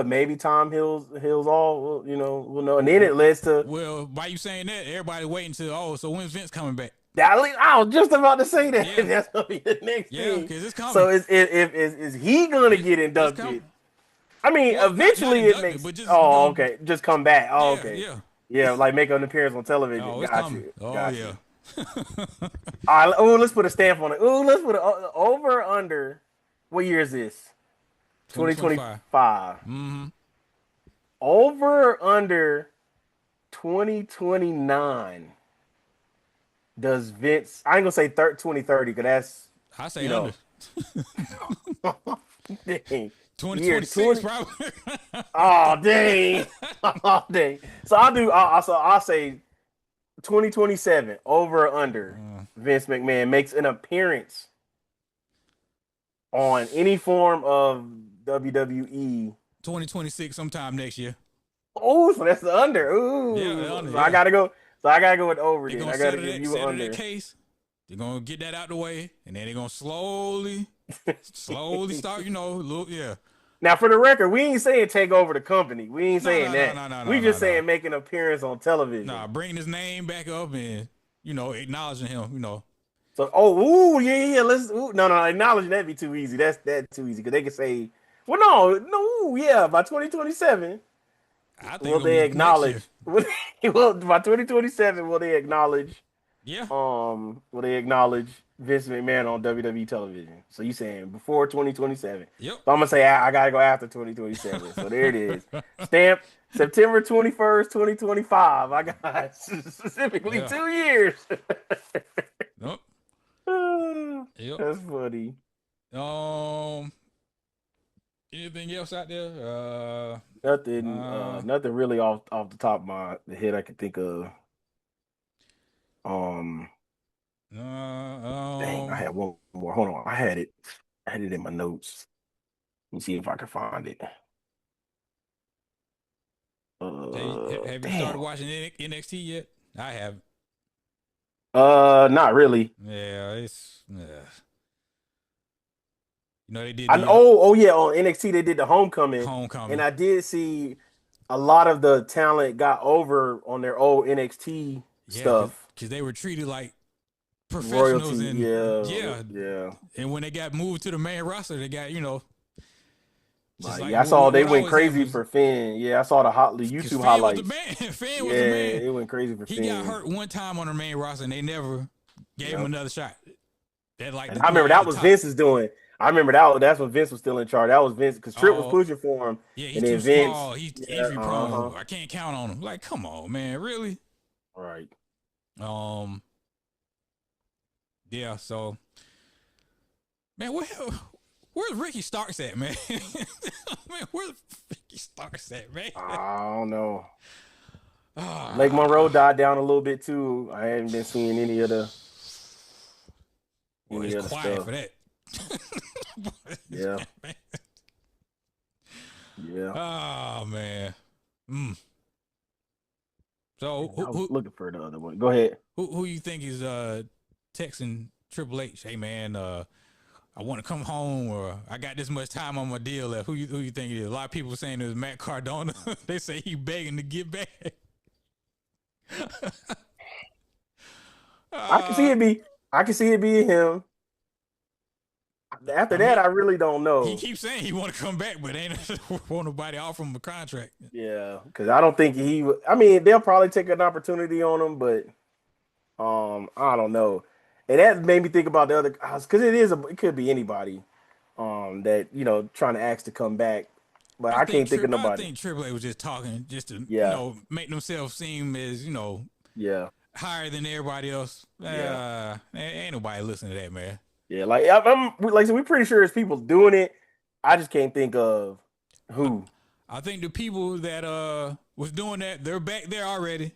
maybe Tom Hills all. Well, we'll know. And then it leads to. Well, why you saying that? Everybody waiting to so when's Vince coming back? I was just about to say that. Yeah, That's gonna be the next yeah, thing. because it's coming. So is he gonna get It's coming. inducted? I mean, Well, not eventually it inducted, makes. but just Oh, gonna okay. Just come back. Oh, yeah, okay. yeah. Yeah, like make an appearance on television. Oh, it's Got coming. you. Oh Got yeah. you. All right. Oh, let's put a stamp on it. Oh, let's put over or under. What year is this? 2025. 2025. Mm-hmm. Over or under 2029. Does Vince? I ain't gonna say 2030 because that's I say you know. under. Dang. Year 2026 20. probably. Oh dang. Oh dang. So I'll say 2027 over or under. Vince McMahon makes an appearance on any form of WWE. 2026 sometime next year. Oh, so that's the under. Yeah, Ooh. the under, So yeah. I gotta go with over They're then. gonna I gotta give you an settle that under. case. They're gonna get that out the way, and then they're gonna slowly start, look, yeah. Now, for the record, we ain't saying take over the company. We ain't No, saying no, no, that. no, no, We no, no, just no. saying make an appearance on television. Nah, bringing his name back up and, acknowledging him. So, yeah. No, acknowledging that'd be too easy. That's too easy because they can say, well, no, yeah, by 2027, I think will it's gonna they be next year. acknowledge? Well, by 2027, will they acknowledge? Yeah. Will they acknowledge Vince McMahon on WWE television? So you saying before 2027? Yep. So I'm gonna say I gotta go after 2027. So there it is. Stamp September 21st, 2025. I got specifically Yeah. 2 years. Nope. Yep. That's funny. Anything else out there? Nothing really off the top of my head I can think of. Dang, I had one more. Hold on, I had it in my notes. Let me see if I can find it. Hey, have you started Damn. watching NXT yet? I haven't. Not really. Yeah, it's you know they did I the oh yeah, on NXT they did the homecoming, and homecoming. I did see a lot of the talent got over on their old NXT Yeah, stuff. because they were treated like professionals, Royalty, and yeah, yeah, yeah. and when they got moved to the main roster, they got just Like like yeah, I saw they what went always crazy happens. for Finn. Yeah, I saw the Because YouTube Finn was the highlights. man. Finn Yeah, was the man. it went crazy for He got Finn. hurt one time on the main roster, and they never gave him Yep. another shot. That like And I remember at that the was top. Vince's doing. I remember that's when Vince was still in charge. That was Vince because Tripp was Oh pushing for him, yeah, he's and then too Vince. small. He's Yeah, injury uh-huh. prone. I can't count on him. Like, come on, man, really? Right. Um, yeah. So, man, where's Ricky Starks at, man? Man, where's Ricky Starks at, man? I don't know. Lake Monroe Ah, died down a little bit too. I haven't been seeing well, any it's of the quiet stuff. for that. Yeah, yeah. Oh man. Mm. So I was looking for the other one. Go ahead. who you think is texting Triple H? Hey man, I want to come home, or I got this much time on my deal left. Who you think it is? A lot of people saying it was Matt Cardona. They say he begging to get back. I can see uh, it be. I can see it being him. After I that, mean, I really don't he know. keeps saying he want to come back, but ain't want nobody offer him a contract. Yeah, because I don't think he. I mean, they'll probably take an opportunity on him, but I don't know. And that made me think about the other because it could be anybody that trying to ask to come back, but I can't think of I nobody. think Triple H was just talking just to Yeah, make themselves seem as yeah, higher than everybody else. yeah, Ain't nobody listening to that, man. yeah. Like like I said, we're pretty sure there's people doing it. I just can't think of I, who. I think the people that was doing that, they're back there already,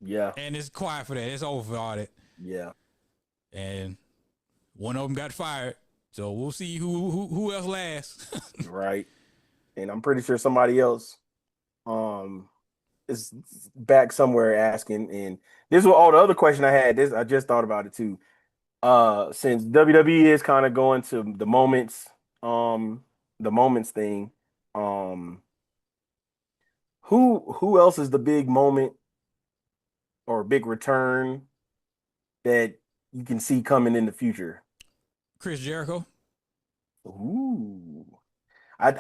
Yeah, and it's quiet for that. It's over for all that, yeah, and one of them got fired. So we'll see who else lasts. right. And I'm pretty sure somebody else um is back somewhere asking. And this was all the other question I had. This I just thought about it too. Since WWE is kind of going to the moments thing, um, who else is the big moment or big return that you can see coming in the future? Chris Jericho. Ooh,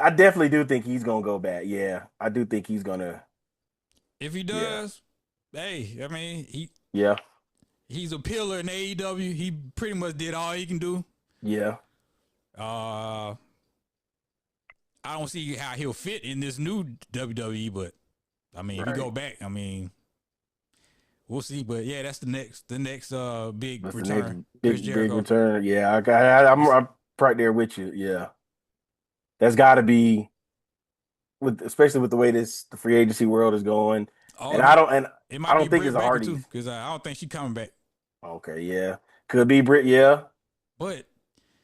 I definitely do think he's gonna go back. Yeah, I do think he's gonna. If he Yeah, does, hey, I mean yeah, he's a pillar in AEW. He pretty much did all he can do. yeah. Uh, I don't see how he'll fit in this new WWE, but I mean, if you Right. go back, I mean, we'll see. But yeah, that's the next big That's the next return. Chris big Jericho. return. Yeah, It's, I'm right there with you. Yeah, that's got to be especially with the way the free agency world is going. oh, And I don't and it I might be don't think it's Britt the Baker too, Hardys. because I don't think she's coming back. Okay, yeah, could be Britt. Yeah, But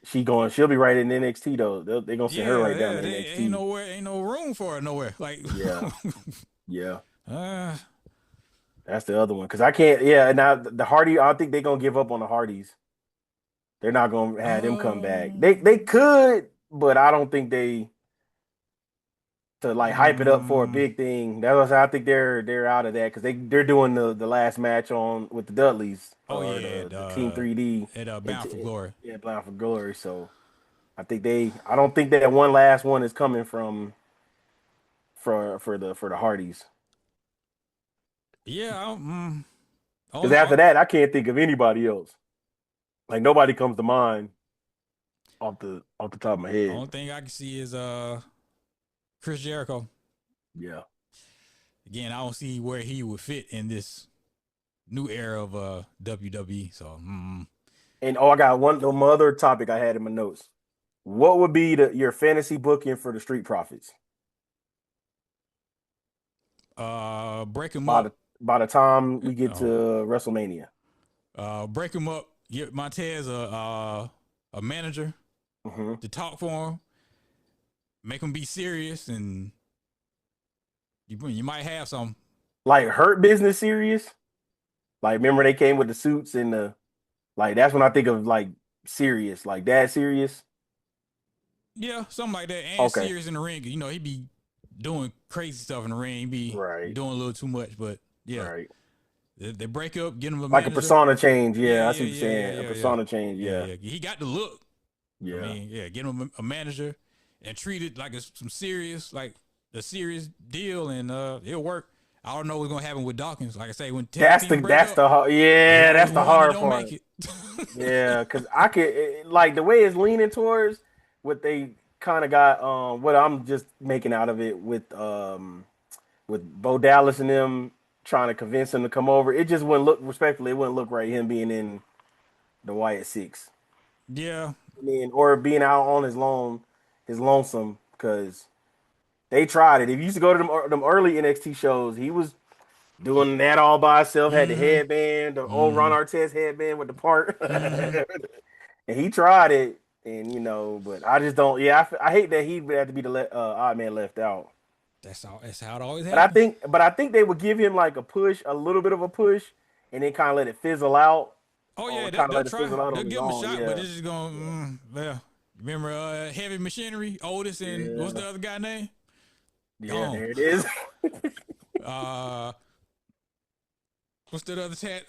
she'll be right in NXT though. They're gonna send her right down yeah, to they ain't NXT. nowhere, ain't no room for her nowhere. Like, Yeah, yeah, uh, that's the other one because I can't. Yeah, and now the Hardy. I don't think they're gonna give up on the Hardys. They're not gonna have them come back. They um, could, but I don't think they to like hype it up for a mm, big thing. That was I think they're out of that because they're doing the last match on with the Dudleys oh or yeah, the Team 3D at and Bound for Glory. yeah, Blind for Glory. So I don't think that one last one is coming from for the Hardys Yeah, because after that I can't think of anybody else. Like nobody comes to mind off the top of my head. only thing I can see is Chris Jericho. Yeah. Again, I don't see where he would fit in this new era of WWE. So, And I got one other topic I had in my notes. What would be your fantasy booking for the Street Profits? break him by up. the by the time we get to Oh, WrestleMania. break him up. Get Montez a manager Hmm. to talk for him. Make him be serious, and you might have some. Like Hurt Business serious? Like remember they came with the suits and the like that's when I think of like serious, like that serious. Yeah, something like that. And Okay. serious in the ring. You know, he be doing crazy stuff in the ring. He be Right. doing a little too much. But yeah, Right. they break up, get him a Like a manager. persona change. Yeah, Yeah, I see yeah, what you're yeah, yeah, saying. A yeah, yeah, persona change. yeah, Yeah. yeah. He got the look. I Yeah. mean, yeah, get him a manager and treat it like it's some serious, like a serious deal, and it'll work. I don't know what's gonna happen with Dawkins. Like I say, when tag teams break That's up, the hard, it's yeah, always that's the one that hard don't part. make it. Yeah, because I could like the way it's leaning towards what they kind of got what I'm just making out of it with Bo Dallas and them trying to convince him to come over. It just wouldn't look respectfully, it wouldn't look right him being in the Wyatt Six. Yeah, I mean, or being out on his lonesome because they tried it. If you used to go to them early NXT shows, he was doing that all by himself. Had the mm-hmm, headband, the old Ron mm-hmm, Artest headband with the part, mm-hmm. and he tried it. And but I just don't. Yeah, I hate that he would have to be the odd man left out. That's all. That's how it always But I happens. think, but I think they would give him like a push, a little bit of a push, and then kind of let it fizzle out, Oh yeah, or kind of they'll let it try. fizzle out They'll on his give him a own. shot, but Yeah, it's just going. yeah, Yeah. Remember, Heavy Machinery, Otis, and what's yeah, the other guy name? yeah. Gone. There it is. uh, what's that other tat?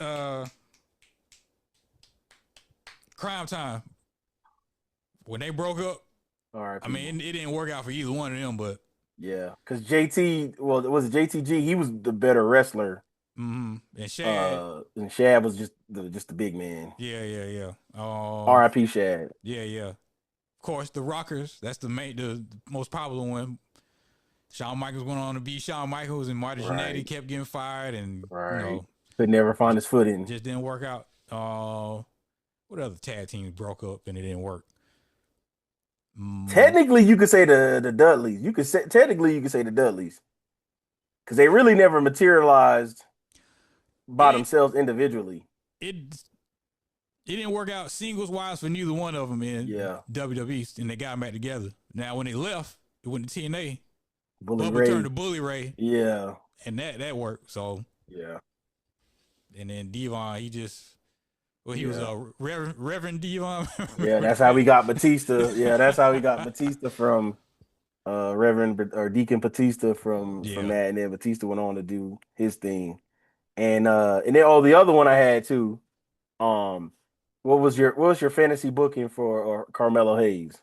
Crime Time. When they broke up, I R.I.P. mean, it didn't work out for either one of them, but Yeah, because JT, well, it was JTG. He was the better wrestler. And Shad, And Shad was just the big man. yeah, yeah, yeah. R.I.P. Shad. Yeah, yeah. Of course, the Rockers. That's the most popular one. Shawn Michaels went on to be Shawn Michaels, and Marty Jannetty Right, kept getting fired, and right. Could never find his footing. just didn't work out. What other tag teams broke up and it didn't work? Mm, Technically, you could say the Dudleys. You could say technically you could say the Dudleys because they really never materialized it by didn't. themselves individually. It it didn't work out singles wise for neither one of them in Yeah, WWE, and they got them back together. Now, when they left, it went to TNA. Bully Bubba turned Ray. to Bully Ray, Yeah, and that worked. So, yeah, and then Devon, he was yeah, a Reverend Devon. yeah. That's how we got Batista. Yeah, that's how we got Batista from Reverend or Deacon Batista from Yeah. that, and then Batista went on to do his thing. And then the other one I had too. Um, what was your fantasy booking for or Carmelo Hayes?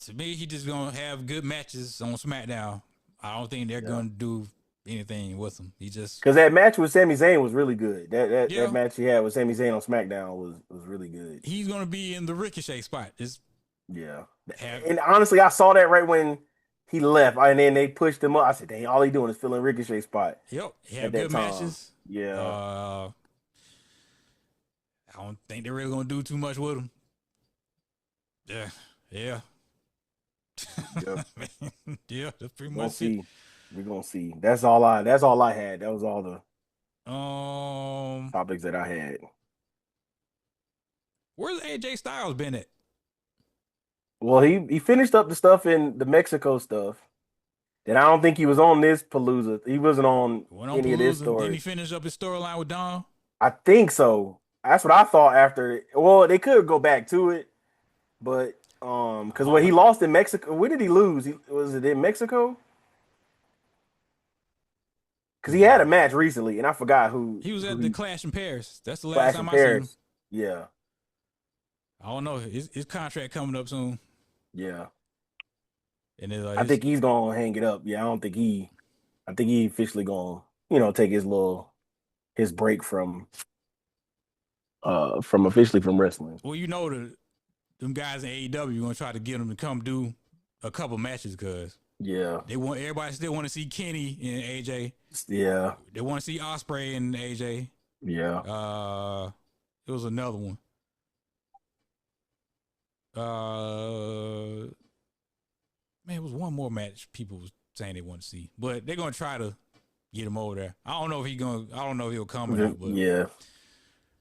To me, he just gonna have good matches on SmackDown. I don't think they're Yeah, gonna do anything with him. He just, because that match with Sami Zayn was really good. That yeah, match he had with Sami Zayn on SmackDown was really good. he's gonna be in the Ricochet spot. Just Yeah, have, and honestly, I saw that right when he left, and then they pushed him up. I said, "Dang, all he doing is filling Ricochet spot yep, at have that good time." matches. Yeah, I don't think they're really gonna do too much with him. Yeah, yeah, yep. yeah. That's pretty We're gonna much it. see. We're gonna see. That's all I had. That was all the Um, topics that I had. where's AJ Styles been at? Well, he finished up the stuff in the Mexico stuff. And I don't think he was on this Palooza. He wasn't on Went on any of this Palooza. Didn't story. he finish up his storyline with Dom? I think so. That's what I thought after. Well, they could go back to it, but because Oh when he no, lost in Mexico, where did he lose? Was it in Mexico? Because he had a match recently, and I forgot he was who at the he Clash in Paris. That's the last Clash in time I seen him. Paris. Yeah, I don't know. His contract coming up soon, yeah. and it's like I think he's gonna hang it up. Yeah, I don't think he. I think he officially gonna take his break from officially from wrestling. well, them guys in AEW gonna try to get him to come do a couple matches because Yeah, everybody still want to see Kenny and AJ. yeah, They want to see Osprey and AJ. yeah. It was another one. Uh, Man, it was one more match people was saying they want to see, but they're gonna try to get him over there. I don't know if I don't know if he'll come or not, but Yeah.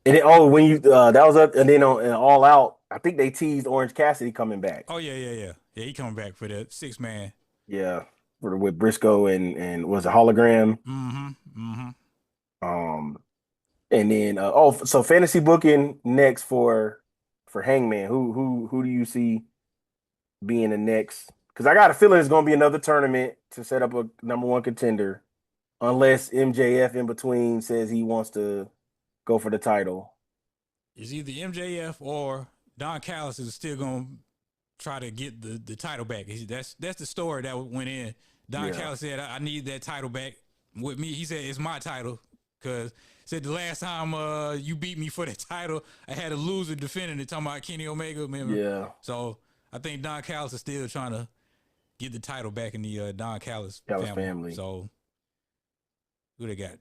And then, when you that was up, and then on and All Out, I think they teased Orange Cassidy coming back. Oh yeah. He coming back for the 6-man. Yeah, with Briscoe and was a hologram. Mm-hmm. Um, and then so fantasy booking next for Hangman. Who do you see being the next? Because I got a feeling it's going to be another tournament to set up a number one contender, unless MJF in between says he wants to go for the title. It's either MJF or Don Callis is still gonna try to get the title back. That's the story that went in. Don Callis said, "I need that title back with me." He said, "It's my title," because said the last time you beat me for the title, I had a loser defending it. Talking about Kenny Omega, remember? Yeah. So I think Don Callis is still trying to get the title back in the Don Callis family. So who they got?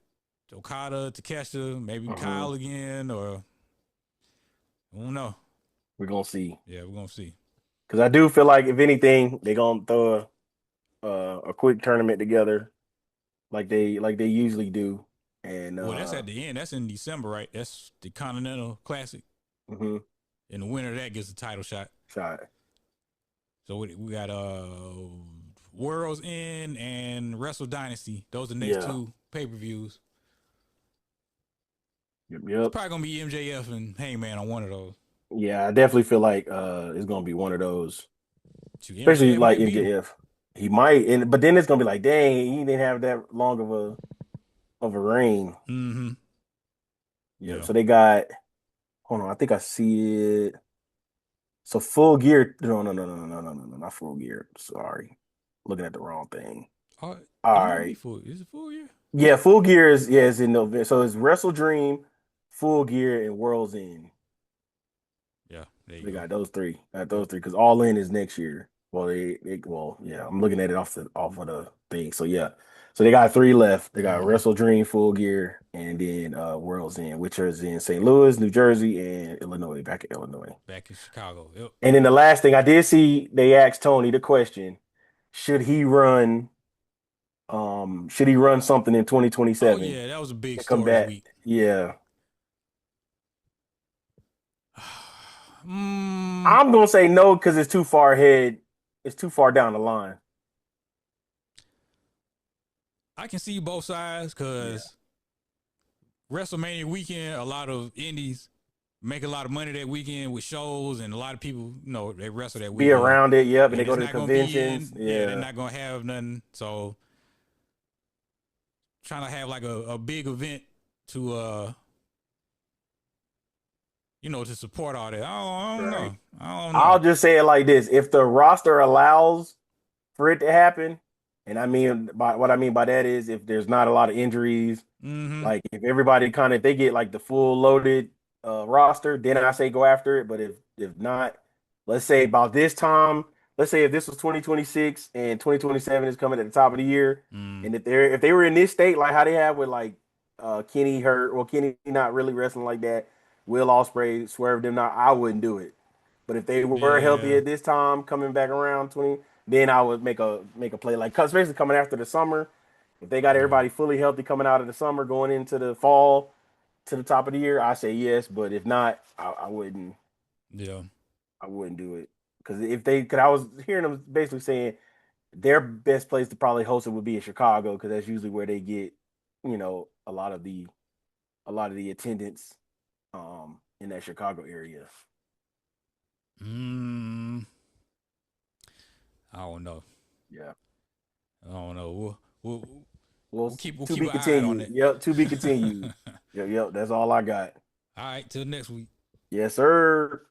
Okada, Takeshita, maybe Kyle again, or I don't know. We're gonna see. Yeah, we're gonna see. Because I do feel like if anything, they're gonna throw a quick tournament together, like they usually do. And well, that's at the end. That's in December, right? That's the Continental Classic. Mm-hmm. And the winner of that gets a title shot. So we got World's End and Wrestle Dynasty. Those are the next two pay-per-views. Yep. It's probably gonna be MJF and Hangman on one of those. Yeah, I definitely feel like it's gonna be one of those. Especially like MJF. He might, but then it's gonna be like, dang, he didn't have that long of a reign. Mm-hmm. Yeah. So they got. Hold on, I think I see it. So Full Gear. No, not Full Gear. Sorry, looking at the wrong thing. All right. Is it Full Gear? Yeah, Full Gear is in November. So it's Wrestle Dream, Full Gear, and World's End. Yeah, they got those three. Because All In is next year. Well, yeah. I'm looking at it off of the thing. So yeah, so they got 3 left. They got Wrestle Dream, Full Gear, and then World's End, which is in St. Louis, New Jersey, and Illinois. Back in Illinois. Back in Chicago. Yep. And then the last thing I did see, they asked Tony the question: Should he run something in 2027? Oh yeah, that was a big story this week. Yeah. I'm gonna say no because it's too far ahead. It's too far down the line. I can see both sides because WrestleMania weekend, a lot of indies make a lot of money that weekend with shows, and a lot of people, they wrestle that weekend. Be around it, and they go to the conventions. They're not gonna have nothing. So trying to have like a big event to to support all that. I don't know. I'll just say it like this: if the roster allows for it to happen, and what I mean by that is if there's not a lot of injuries, like if everybody if they get like the full loaded roster, then I say go after it. But if not, let's say about this time, let's say if this was 2026 and 2027 is coming at the top of the year, and if they were in this state like how they have with like Kenny hurt, well Kenny not really wrestling like that. Will Ospreay swerved them not, I wouldn't do it. But if they were healthy at this time, coming back around 20, then I would make a play like, cause especially coming after the summer. If they got everybody fully healthy coming out of the summer, going into the fall to the top of the year, I say yes. But if not, I wouldn't. Yeah, I wouldn't do it because I was hearing them basically saying their best place to probably host it would be in Chicago because that's usually where they get, a lot of the attendance. In that Chicago area. I don't know. Yeah. I don't know. We'll keep to be an continued. eye on it. Yep, to be continued. Yep. That's all I got. All right, till next week. Yes, sir.